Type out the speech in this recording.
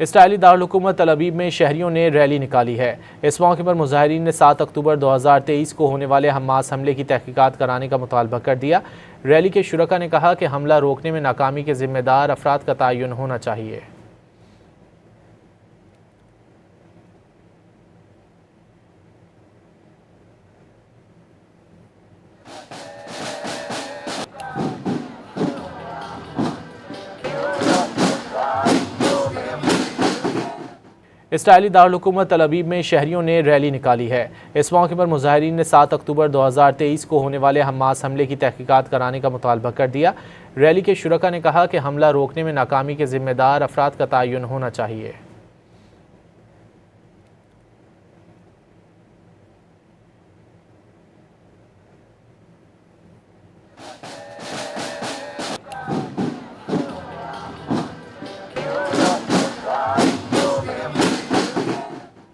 Israeli दारल्हुकूमत तल अबीब में शहरियों ने रैली निकाली है। इस मौके पर मुजाहिरीन ने 7 अक्टूबर 2023 को होने वाले हमास हमले की तहकीकात कराने का मुतालबा कर दिया। रैली के शुरका ने कहा कि हमला रोकने में नाकामी के जिम्मेदार अफराद का तयन होना चाहिए। इसराइली दारल्हुकूमत तल अबीब में शहरियों ने रैली निकाली है। इस मौके पर मुजाहिरीन ने 7 अक्टूबर 2023 को होने वाले हमास हमले की तहकीकात कराने का मुतालबा कर दिया। रैली के शुरका ने कहा कि हमला रोकने में नाकामी के जिम्मेदार अफराद का तयन होना चाहिए।